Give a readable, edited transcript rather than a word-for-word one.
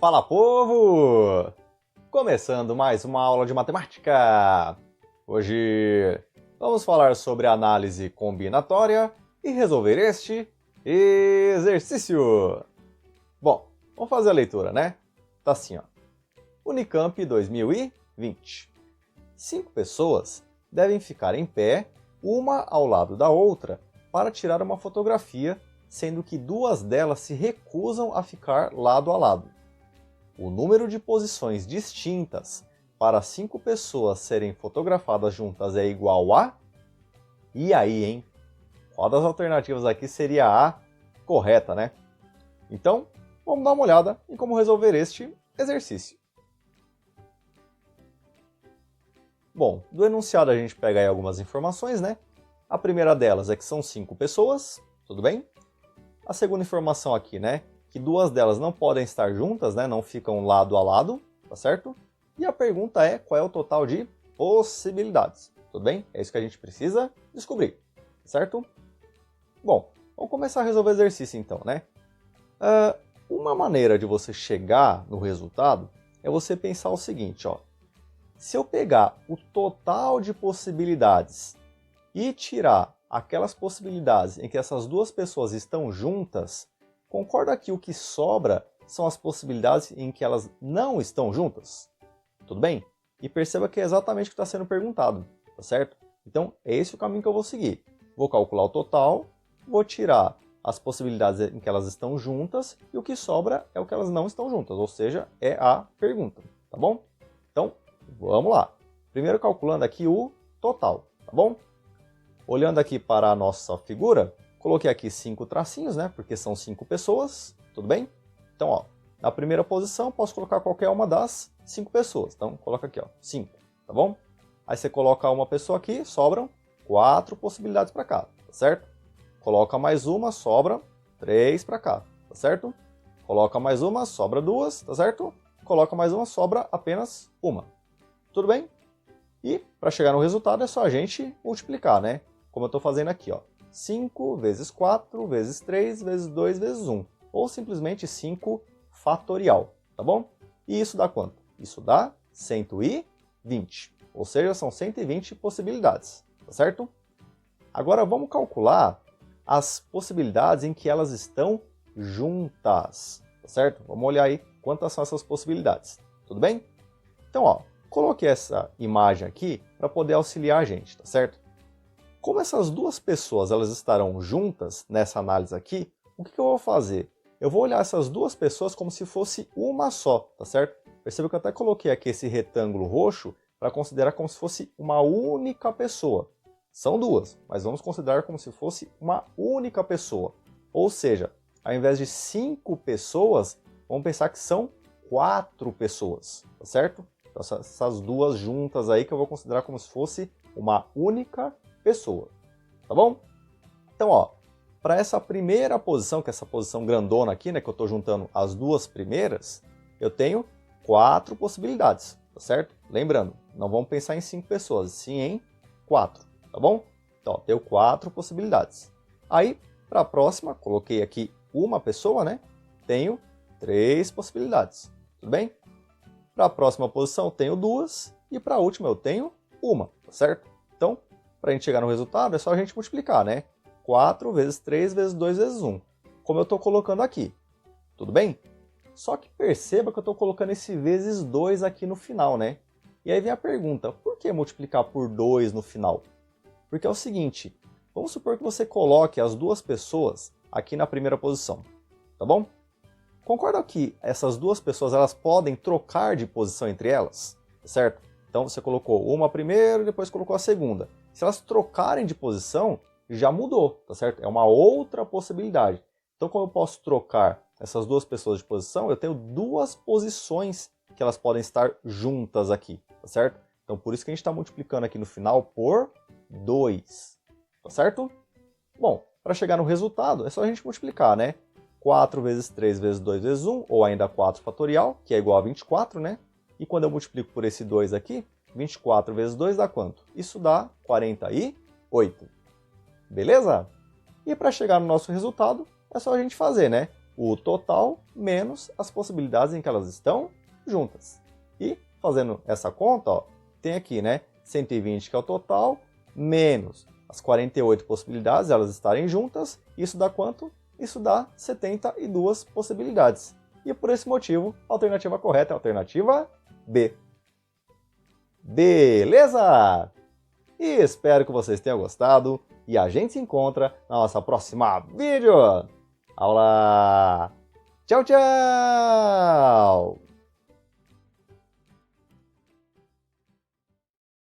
Fala, povo! Começando mais uma aula de matemática! Hoje vamos falar sobre análise combinatória e resolver este exercício. Bom, vamos fazer a leitura, né? Tá assim, ó. Unicamp 2020. 5 pessoas devem ficar em pé, uma ao lado da outra, para tirar uma fotografia, sendo que 2 delas se recusam a ficar lado a lado. O número de posições distintas para 5 pessoas serem fotografadas juntas é igual a... E aí, hein? Qual das alternativas aqui seria a correta, né? Então, vamos dar uma olhada em como resolver este exercício. Bom, do enunciado a gente pega aí algumas informações, né? A primeira delas é que são 5 pessoas, tudo bem? A segunda informação aqui, né? Que 2 delas não podem estar juntas, né? Não ficam lado a lado, tá certo? E a pergunta é qual é o total de possibilidades, tudo bem? É isso que a gente precisa descobrir, certo? Bom, vamos começar a resolver o exercício então, né? Uma maneira de você chegar no resultado é você pensar o seguinte, ó. Se eu pegar o total de possibilidades e tirar aquelas possibilidades em que essas 2 pessoas estão juntas, concorda que o que sobra são as possibilidades em que elas não estão juntas? Tudo bem? E perceba que é exatamente o que está sendo perguntado, tá certo? Então, é esse o caminho que eu vou seguir. Vou calcular o total, vou tirar as possibilidades em que elas estão juntas e o que sobra é o que elas não estão juntas, ou seja, é a pergunta, tá bom? Então, vamos lá. Primeiro calculando aqui o total, tá bom? Olhando aqui para a nossa figura, coloquei aqui 5 tracinhos, né? Porque são 5 pessoas, tudo bem? Então, ó, na primeira posição posso colocar qualquer uma das 5 pessoas. Então, coloca aqui, ó, 5, tá bom? Aí você coloca uma pessoa aqui, sobram 4 possibilidades para cá, tá certo? Coloca mais uma, sobra 3 para cá, tá certo? Coloca mais uma, sobra 2, tá certo? Coloca mais uma, sobra apenas uma. Tudo bem? E para chegar no resultado é só a gente multiplicar, né? Como eu estou fazendo aqui, ó. 5 vezes 4 vezes 3 vezes 2 vezes 1. Ou simplesmente 5 fatorial, tá bom? E isso dá quanto? Isso dá 120. Ou seja, são 120 possibilidades, tá certo? Agora vamos calcular as possibilidades em que elas estão juntas, tá certo? Vamos olhar aí quantas são essas possibilidades, tudo bem? Então, ó, coloquei essa imagem aqui para poder auxiliar a gente, tá certo? Como essas 2 pessoas elas estarão juntas nessa análise aqui, o que eu vou fazer? Eu vou olhar essas 2 pessoas como se fosse uma só, tá certo? Perceba que eu até coloquei aqui esse retângulo roxo para considerar como se fosse uma única pessoa. São 2, mas vamos considerar como se fosse uma única pessoa. Ou seja, ao invés de 5 pessoas, vamos pensar que são 4 pessoas, tá certo? Então, essas 2 juntas aí que eu vou considerar como se fosse uma única pessoa, tá bom? Então, ó, para essa primeira posição, que é essa posição grandona aqui, né, que eu estou juntando as 2 primeiras, eu tenho 4 possibilidades, tá certo? Lembrando, não vamos pensar em 5 pessoas, sim em 4, tá bom? Então, ó, tenho 4 possibilidades. Aí, para a próxima, coloquei aqui uma pessoa, né? Tenho 3 possibilidades, tudo bem? Para a próxima posição eu tenho 2 e para a última eu tenho uma, tá certo? Então, para a gente chegar no resultado é só a gente multiplicar, né? 4 vezes 3 vezes 2 vezes 1, como eu estou colocando aqui, tudo bem? Só que perceba que eu estou colocando esse vezes 2 aqui no final, né? E aí vem a pergunta, por que multiplicar por 2 no final? Porque é o seguinte, vamos supor que você coloque as 2 pessoas aqui na primeira posição, tá bom? Concorda que essas 2 pessoas elas podem trocar de posição entre elas, certo? Então você colocou uma primeiro e depois colocou a segunda. Se elas trocarem de posição, já mudou, tá certo? É uma outra possibilidade. Então, como eu posso trocar essas 2 pessoas de posição, eu tenho 2 posições que elas podem estar juntas aqui, tá certo? Então, por isso que a gente está multiplicando aqui no final por 2, tá certo? Bom, para chegar no resultado, é só a gente multiplicar, né? 4 vezes 3 vezes 2 vezes 1, ou ainda 4 fatorial, que é igual a 24, né? E quando eu multiplico por esse 2 aqui, 24 vezes 2 dá quanto? Isso dá 48. Beleza? E para chegar no nosso resultado, é só a gente fazer, né? o total menos as possibilidades em que elas estão juntas. E fazendo essa conta, ó, tem aqui, né, 120 que é o total, menos as 48 possibilidades, elas estarem juntas, isso dá quanto? Isso dá 72 possibilidades. E por esse motivo, a alternativa correta é a alternativa B. Beleza? E espero que vocês tenham gostado e a gente se encontra na nossa próxima vídeo aula. Tchau, tchau!